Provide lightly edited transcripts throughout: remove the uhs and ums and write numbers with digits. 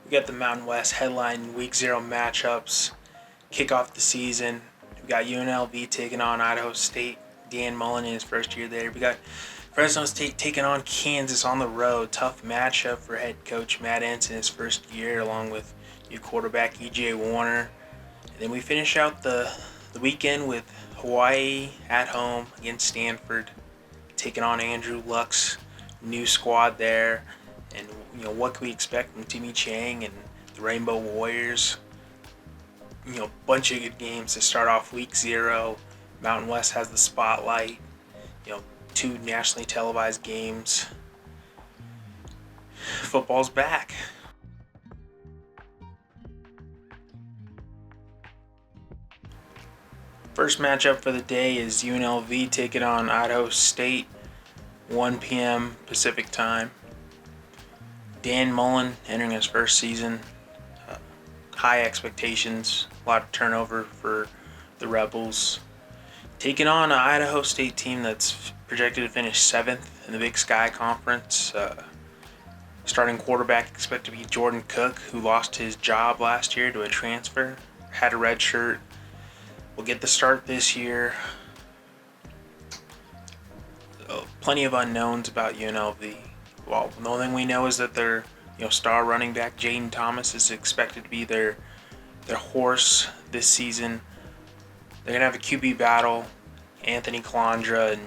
We got the Mountain West headline Week 0 matchups, kick off the season. We got UNLV taking on Idaho State. Dan Mullen in his first year there. We got Fresno State taking on Kansas on the road. Tough matchup for head coach Matt Entz in his first year, along with new quarterback E.J. Warner. And then we finish out the weekend with Hawaii at home against Stanford, taking on Andrew Luck's new squad there. And what can we expect from Timmy Chang and the Rainbow Warriors? Bunch of good games to start off Week 0. Mountain West has the spotlight. Two nationally televised games. Football's back. First matchup for the day is UNLV taking on Idaho State, 1 p.m. Pacific time. Dan Mullen entering his first season. High expectations, a lot of turnover for the Rebels. Taking on an Idaho State team that's projected to finish 7th in the Big Sky Conference. Starting quarterback expected to be Jordan Cook, who lost his job last year to a transfer. Had a red shirt. Will get the start this year. Plenty of unknowns about UNLV. Well, the only thing we know is that their star running back Jaden Thomas is expected to be their horse this season. They're gonna have a QB battle. Anthony Calandra and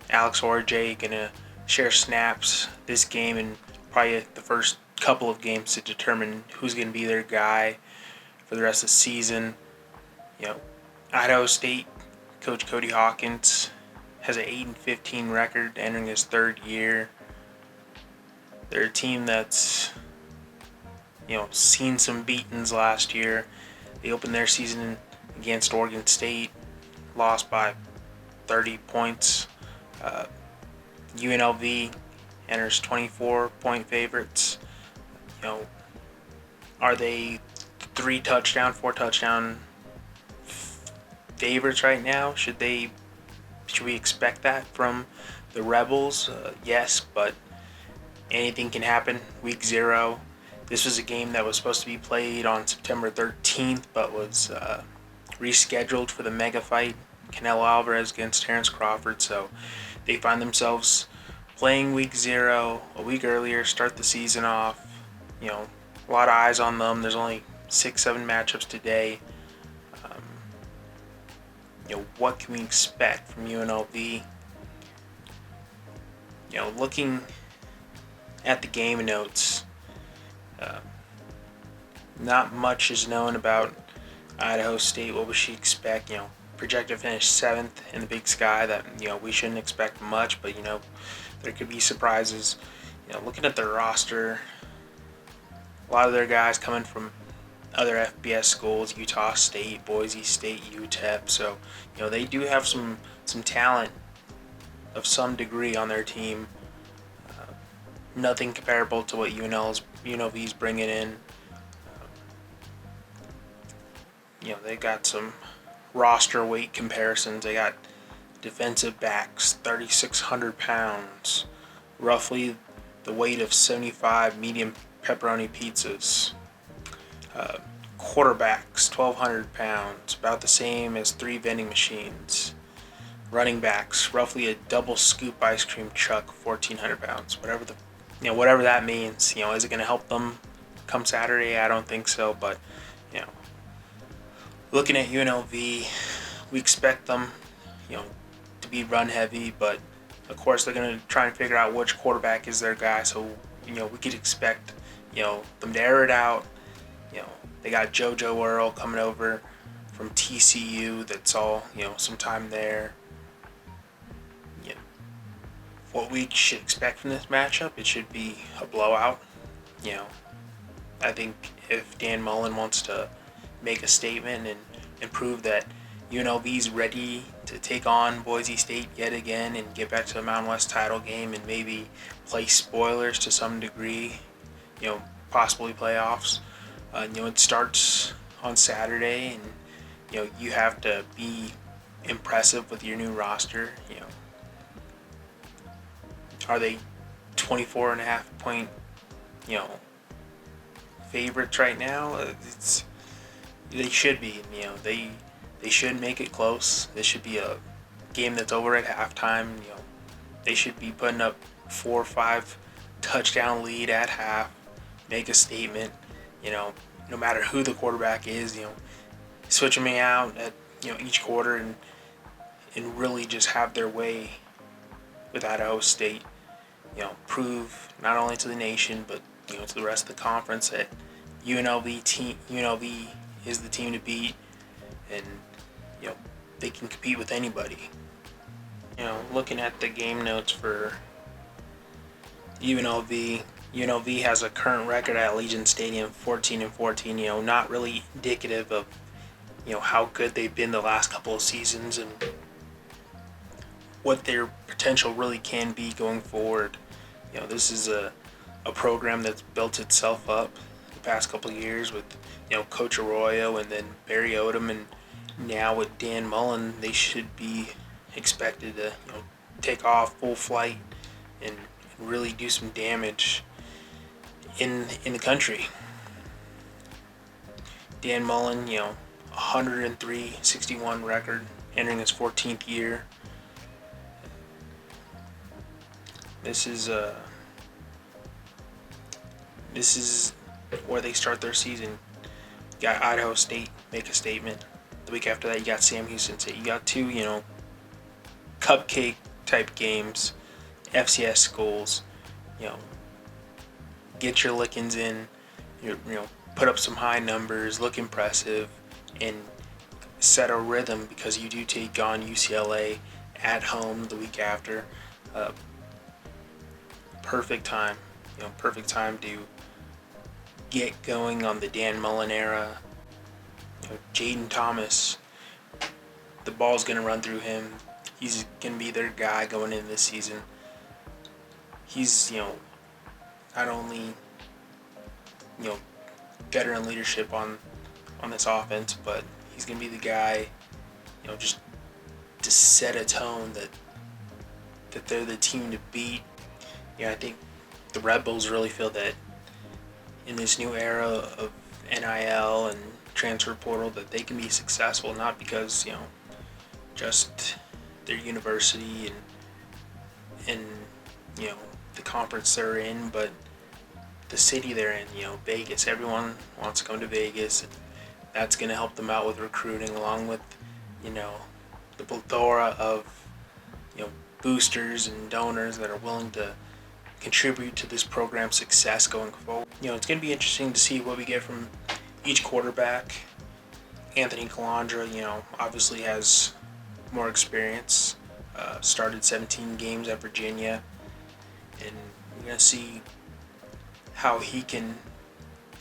Alex Orje gonna share snaps this game and probably the first couple of games to determine who's gonna be their guy for the rest of the season. Idaho State coach Cody Hawkins has an 8-15 record entering his third year. They're a team that's seen some beatings last year. They opened their season against Oregon State, lost by 30 points. UNLV enters 24-point favorites. Are they 3-touchdown, 4-touchdown favorites right now? Should we expect that from the Rebels? Yes, but anything can happen. Week 0. This was a game that was supposed to be played on September 13th, but was rescheduled for the mega fight, Canelo Alvarez against Terrence Crawford. So they find themselves playing Week 0 a week earlier, start the season off. A lot of eyes on them. There's only 6-7 matchups today. What can we expect from UNLV? Looking at the game notes, not much is known about Idaho State. What we should expect? Projected to finish 7th in the Big Sky. That we shouldn't expect much, but there could be surprises. Looking at their roster, a lot of their guys coming from other FBS schools, Utah State, Boise State, UTEP. So they do have some talent of some degree on their team. Nothing comparable to what UNLV's bringing in. They got some roster weight comparisons. They got defensive backs, 3,600 pounds, roughly the weight of 75 medium pepperoni pizzas. Quarterbacks, 1,200 pounds, about the same as 3 vending machines. Running backs, roughly a double scoop ice cream truck, 1,400 pounds. Whatever that means. Is it going to help them come Saturday? I don't think so, but looking at UNLV, we expect them, to be run heavy, but of course they're going to try and figure out which quarterback is their guy. So we could expect them to air it out. They got JoJo Earl coming over from TCU. That's all some time there. What we should expect from this matchup, it should be a blowout. I think if Dan Mullen wants to make a statement and prove that UNLV's ready to take on Boise State yet again and get back to the Mountain West title game and maybe play spoilers to some degree, possibly playoffs. It starts on Saturday, and you have to be impressive with your new roster. Are they 24.5 point favorites right now. They should be. They should make it close. This should be a game that's over at halftime. They should be putting up 4 or 5 touchdown lead at half. Make a statement. No matter who the quarterback is. Switch them out at each quarter and really just have their way with Idaho State. Prove not only to the nation but to the rest of the conference that UNLV is the team to beat, and they can compete with anybody. Looking at the game notes for UNLV. UNLV has a current record at Allegiant Stadium, 14-14. Not really indicative of how good they've been the last couple of seasons and what their potential really can be going forward. This is a program that's built itself up the past couple of years with Coach Arroyo and then Barry Odom, and now with Dan Mullen, they should be expected to take off full flight and really do some damage in the country. Dan Mullen, 103-61 record, entering his 14th year. This is where they start their season. You got Idaho State make a statement. The week after that, you got Sam Houston State. You got 2, cupcake type games, FCS schools. Get your lickings in. Put up some high numbers, look impressive, and set a rhythm because you do take on UCLA at home the week after. Perfect time. Perfect time to get going on the Dan Mullen era. Jaden Thomas, the ball's going to run through him. He's going to be their guy going into this season. He's, not only, veteran leadership on this offense, but he's going to be the guy, just to set a tone that they're the team to beat. I think the Red Bulls really feel that in this new era of NIL and transfer portal that they can be successful, not because just their university and the conference they're in, but the city they're in. Vegas. Everyone wants to come to Vegas, and that's going to help them out with recruiting, along with the plethora of boosters and donors that are willing to contribute to this program's success going forward. It's going to be interesting to see what we get from each quarterback. Anthony Calandra, obviously has more experience. Started 17 games at Virginia, and we're going to see how he can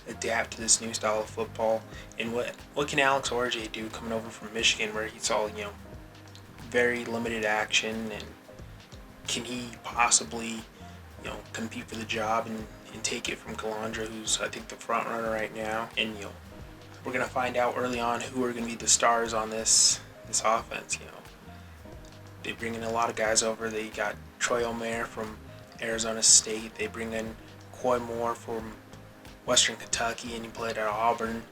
adapt to this new style of football, and what can Alex Orje do coming over from Michigan, where he saw very limited action, and can he possibly compete for the job and take it from Calandra, who's I think the front runner right now. And we're gonna find out early on who are gonna be the stars on this offense. They bring in a lot of guys over. They got Troy Omeire from Arizona State. They bring in Coy Moore from Western Kentucky, and he played at Auburn.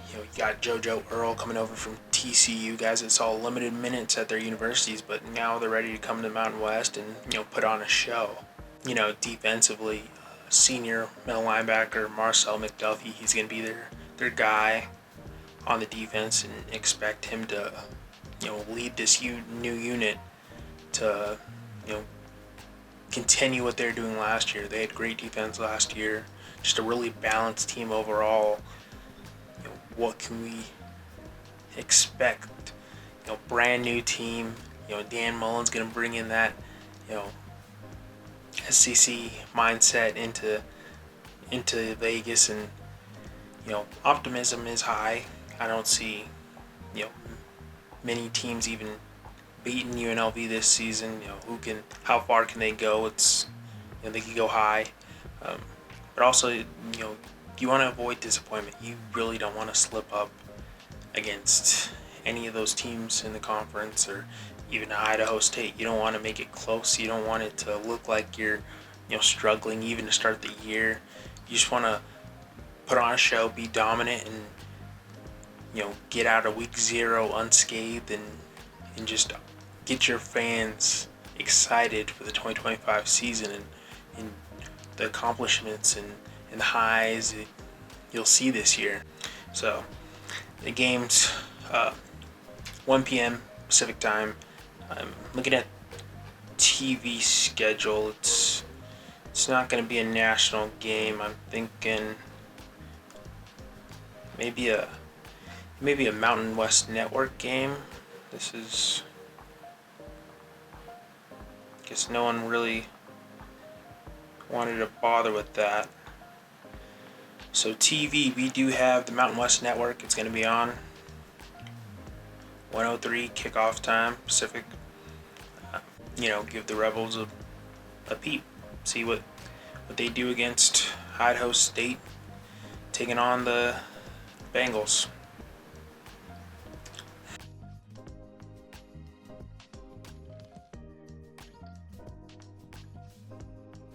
You got JoJo Earl coming over from TCU, guys that saw limited minutes at their universities, but now they're ready to come to the Mountain West and put on a show. Defensively, senior middle linebacker Marcel McDuffie, he's going to be their guy on the defense, and expect him to lead this new unit to continue what they're doing last year. They had great defense last year, just a really balanced team overall. What can we expect? Brand new team. Dan Mullen's going to bring in that SEC mindset into Vegas, and optimism is high. I don't see many teams even beating UNLV this season. How far can they go? It's they can go high, but also you want to avoid disappointment. You really don't want to slip up against any of those teams in the conference, or even Idaho State. You don't want to make it close. You don't want it to look like you're struggling even to start the year. You just want to put on a show, be dominant, and get out of week 0 unscathed, and just get your fans excited for the 2025 season and the accomplishments and the highs that you'll see this year. So the game's 1 p.m. Pacific time. I'm looking at TV schedule. It's not going to be a national game. I'm thinking maybe a Mountain West Network game. This is, I guess no one really wanted to bother with that. So TV, we do have the Mountain West Network. It's going to be on 1:03 kickoff time Pacific. Give the Rebels a peep. See what they do against Idaho State, taking on the Bengals.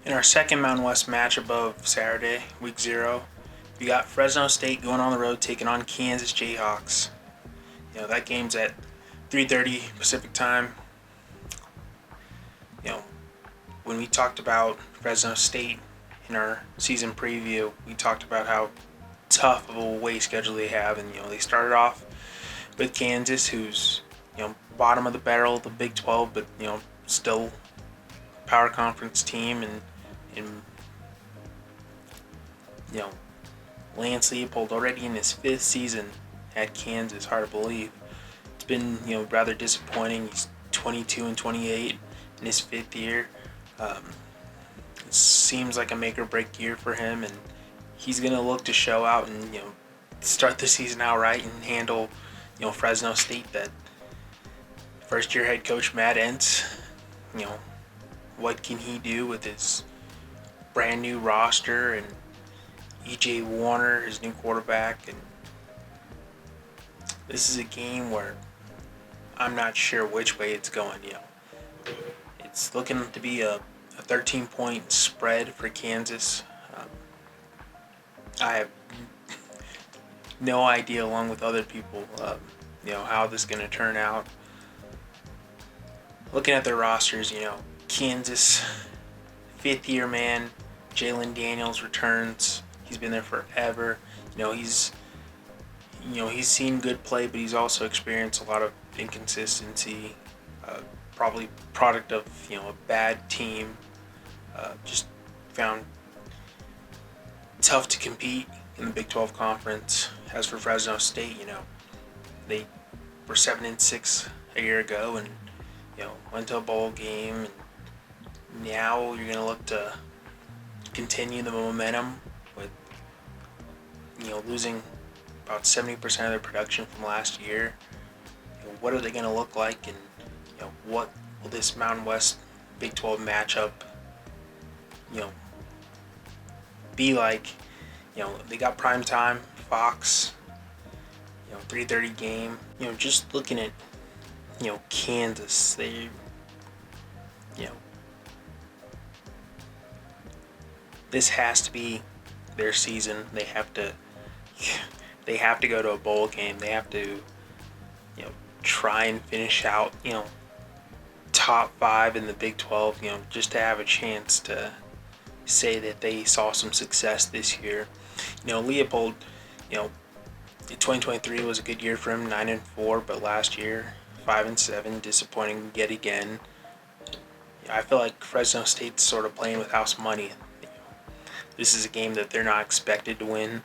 In our second Mountain West matchup of Saturday, week 0, we got Fresno State going on the road taking on Kansas Jayhawks. That game's at 3:30 Pacific time. When we talked about Fresno State in our season preview, we talked about how tough of a away schedule they have, and they started off with Kansas, who's bottom of the barrel of the Big 12, but still power conference team, and Lance Leopold already in his 5th season at Kansas. Hard to believe. It's been rather disappointing. He's 22-28 in his 5th year. It seems like a make or break year for him, and he's gonna look to show out and start the season out right and handle Fresno State. That first year head coach Matt Entz, what can he do with his brand new roster and E.J. Warner, his new quarterback? And this is a game where I'm not sure which way it's going. It's looking to be a 13-point spread for Kansas. I have no idea, along with other people, how this is going to turn out. Looking at their rosters, Kansas, 5th-year man, Jalen Daniels returns. He's been there forever. He's seen good play, but he's also experienced a lot of inconsistency. Probably product of a bad team. Just found tough to compete in the Big 12 conference. As for Fresno State, they were 7-6 a year ago, and went to a bowl game. And now you're gonna look to continue the momentum with losing about 70% of their production from last year. What are they gonna look like, and what will this Mountain West Big 12 matchup be like? They got prime time, Fox, 3:30 game. Just looking at Kansas, they this has to be their season. They have to go to a bowl game. They have to try and finish out top 5 in the Big 12, just to have a chance to say that they saw some success this year. Leopold, 2023 was a good year for him, 9-4, but last year 5-7, disappointing yet again. I feel like Fresno State's sort of playing with house money. This is a game that they're not expected to win.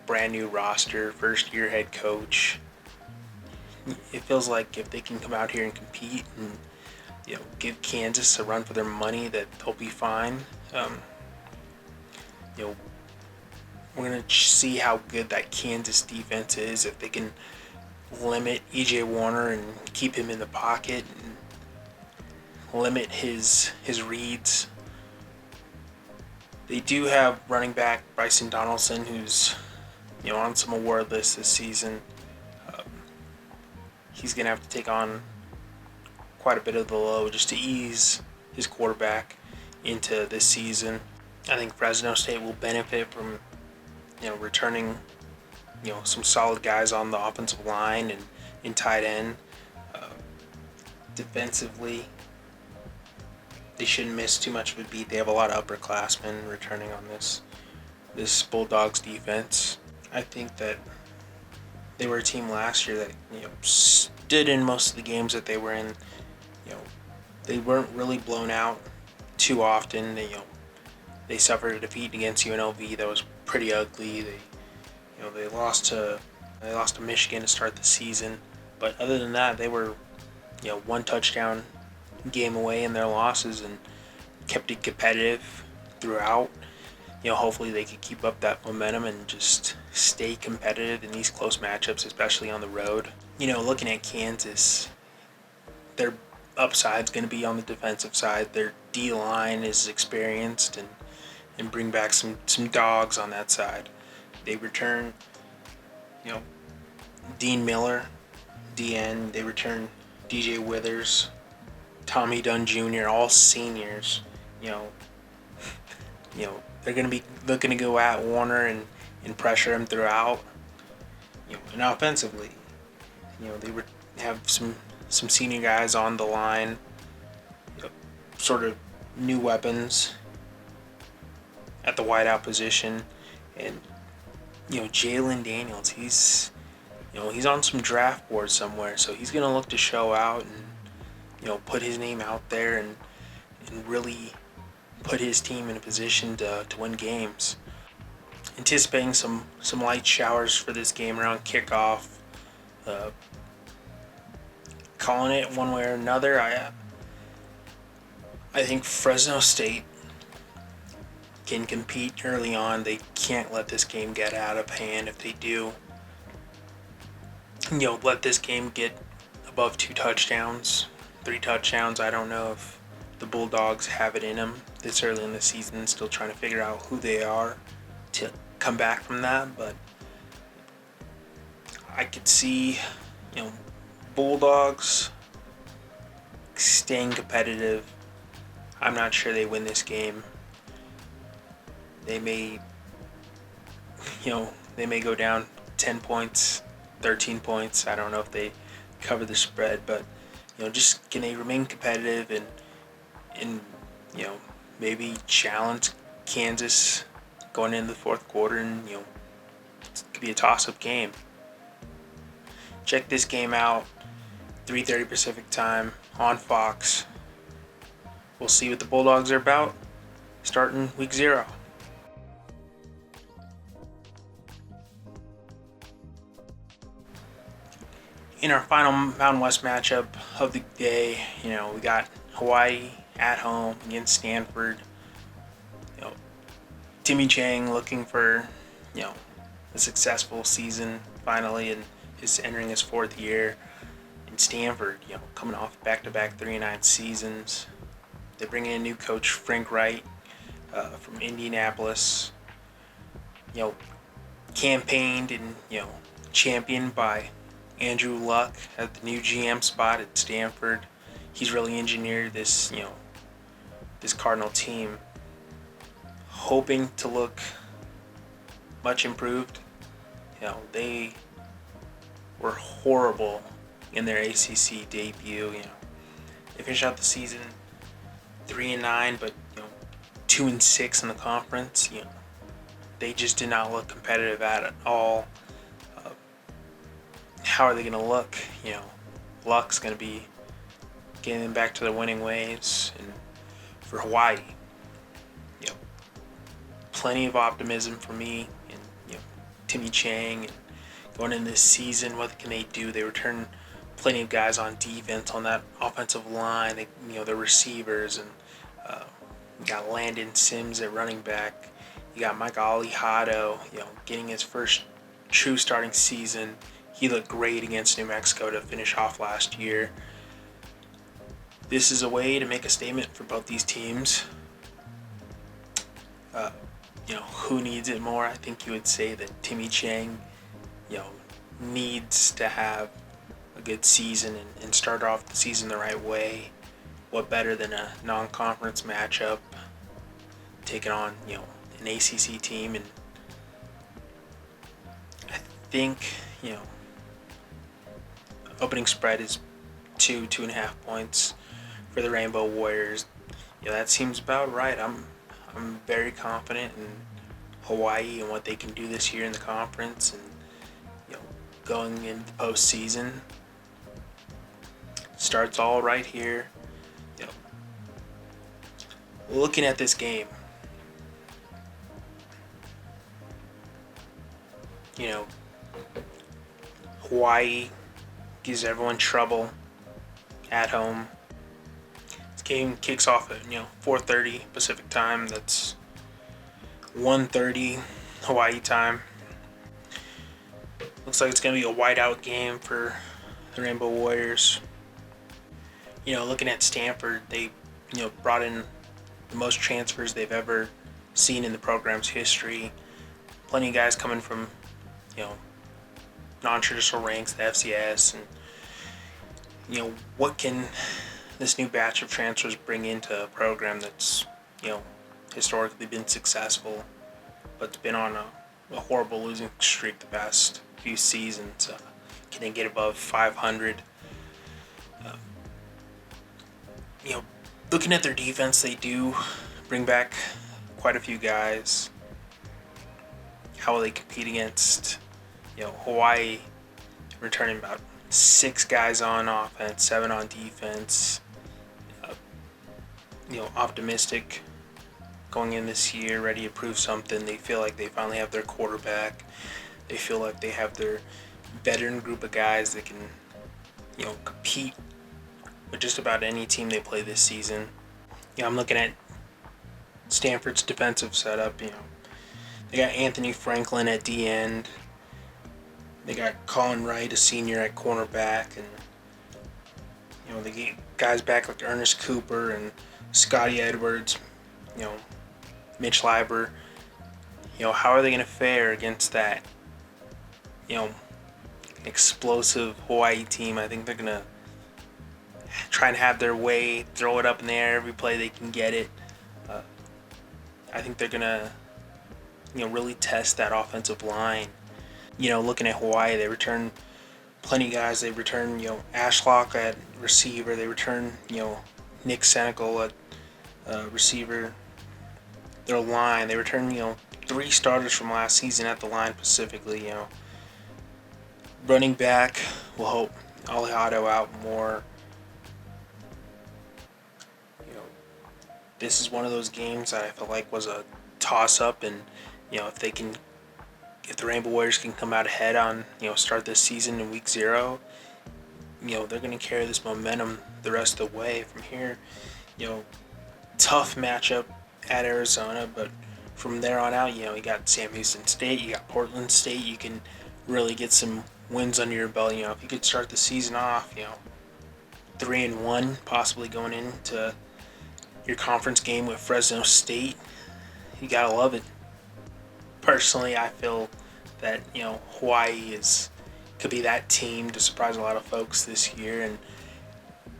Brand new roster, first year head coach. It feels like if they can come out here and compete and give Kansas a run for their money, that they'll be fine. We're gonna see how good that Kansas defense is, if they can limit E.J. Warner and keep him in the pocket and limit his reads. They do have running back Bryson Donaldson, who's on some award lists this season. He's going to have to take on quite a bit of the load just to ease his quarterback into this season. I think Fresno State will benefit from, returning, some solid guys on the offensive line and in tight end. Uh, Defensively, they shouldn't miss too much of a beat. They have a lot of upperclassmen returning on this Bulldogs defense. I think that they were a team last year that stood in most of the games that they were in. You know, they weren't really blown out too often. They suffered a defeat against UNLV that was pretty ugly. They lost to Michigan to start the season, but other than that, they were one touchdown game away in their losses and kept it competitive throughout. Hopefully they could keep up that momentum and just stay competitive in these close matchups, especially on the road. Looking at Kansas, their upside's going to be on the defensive side. Their D-line is experienced and bring back some dogs on that side. They return, Dean Miller, DN. They return DJ Withers, Tommy Dunn Jr., all seniors. They're going to be looking to go at Warner and pressure him throughout. And offensively, they would have some senior guys on the line, sort of new weapons at the wideout position, and Jalen Daniels, he's on some draft board somewhere, so he's gonna look to show out and put his name out there and really put his team in a position to win games. Anticipating some light showers for this game around kickoff. Calling it one way or another, I think Fresno State can compete early on. They can't let this game get out of hand. If they do, let this game get above 2 touchdowns, 3 touchdowns. I don't know if the Bulldogs have it in them this early in the season, still trying to figure out who they are to come back from that, but I could see, Bulldogs staying competitive. I'm not sure they win this game. They may go down 10 points, 13 points. I don't know if they cover the spread, but just can they remain competitive and maybe challenge Kansas going into the fourth quarter, and it could be a toss-up game. Check this game out, 3:30 Pacific time on Fox. We'll see what the Bulldogs are about starting week 0. In our final Mountain West matchup of the day, we got Hawaii at home against Stanford. Timmy Chang looking for, a successful season finally, and is entering his 4th year. In Stanford, coming off back-to-back 3-9 seasons. They bring in a new coach, Frank Wright, from Indianapolis. Campaigned and, championed by Andrew Luck at the new GM spot at Stanford. He's really engineered this, this Cardinal team, hoping to look much improved. They were horrible in their ACC debut. They finished out the season 3-9, but 2-6 in the conference. They just did not look competitive at all. How are they going to look? Luck's going to be getting them back to their winning ways. And for Hawaii, plenty of optimism for me and Timmy Chang, and going into this season, what can they do? They return plenty of guys on defense on that offensive line. The receivers, and you got Landon Sims at running back. You got Mike Alejado, getting his first true starting season. He looked great against New Mexico to finish off last year. This is a way to make a statement for both these teams. Who needs it more? I think you would say that Timmy Chang, needs to have a good season and start off the season the right way. What better than a non-conference matchup taking on, an ACC team, and I think, opening spread is 2.5 points for the Rainbow Warriors. That seems about right. I'm very confident in Hawaii and what they can do this year in the conference, and going into the postseason. Starts all right here. Looking at this game, Hawaii gives everyone trouble at home. This game kicks off at 4:30 Pacific time. That's 1:30 Hawaii time. Looks like it's gonna be a whiteout game for the Rainbow Warriors. Looking at Stanford, they brought in the most transfers they've ever seen in the program's history. Plenty of guys coming from non-traditional ranks, the FCS, and what can this new batch of transfers bring into a program that's historically been successful, but's been on a horrible losing streak the past few seasons. Can they get above 500? Looking at their defense, they do bring back quite a few guys. How will they compete against Hawaii, returning about 6 guys on offense, 7 on defense? Optimistic going in this year, ready to prove something. They feel like they finally have their quarterback. They feel like they have their veteran group of guys that can compete with just about any team they play this season. I'm looking at Stanford's defensive setup. They got Anthony Franklin at D end. They got Colin Wright, a senior, at cornerback, and they get guys back like Ernest Cooper and Scotty Edwards. Mitch Leiber. How are they going to fare against that explosive Hawaii team? I think they're going to try and have their way, throw it up in the air every play they can get it. I think they're going to really test that offensive line. Looking at Hawaii, they return plenty of guys. They return Ashlock at receiver. They return Nick Senecal at receiver. Their line, they return 3 starters from last season at the line specifically. Running back, we'll hope Alejado out more. This is one of those games that I feel like was a toss-up, and if the Rainbow Warriors can come out ahead on start this season in week 0, they're going to carry this momentum the rest of the way from here. Tough matchup at Arizona, but from there on out, you got Sam Houston State, you got Portland State. You can really get some wins under your belt. If you could start the season off 3-1, possibly going into your conference game with Fresno State, you gotta love it. Personally, I feel that Hawaii could be that team to surprise a lot of folks this year, and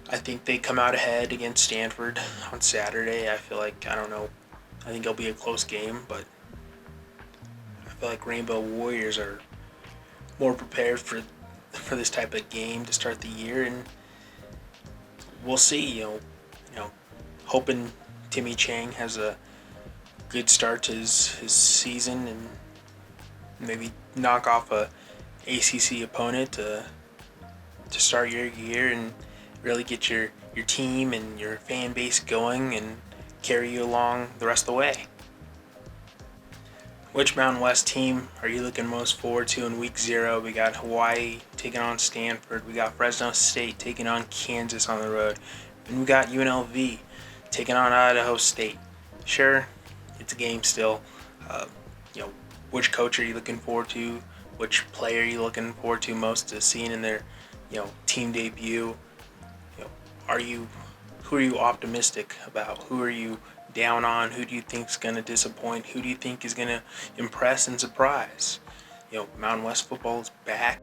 I think they come out ahead against Stanford on Saturday. I think it'll be a close game, but I feel like Rainbow Warriors are more prepared for this type of game to start the year, and we'll see. Hoping Timmy Chang has a good start to his season and maybe knock off a ACC opponent to start your year and really get your team and your fan base going and carry you along the rest of the way. Which Mountain West team are you looking most forward to in week 0? We got Hawaii taking on Stanford. We got Fresno State taking on Kansas on the road. And we got UNLV taking on Idaho State. Sure, it's a game still. Which coach are you looking forward to? Which player are you looking forward to most to seeing in their, team debut? Who are you optimistic about? Who are you down on? Who do you think is going to disappoint? Who do you think is going to impress and surprise? Mountain West football is back.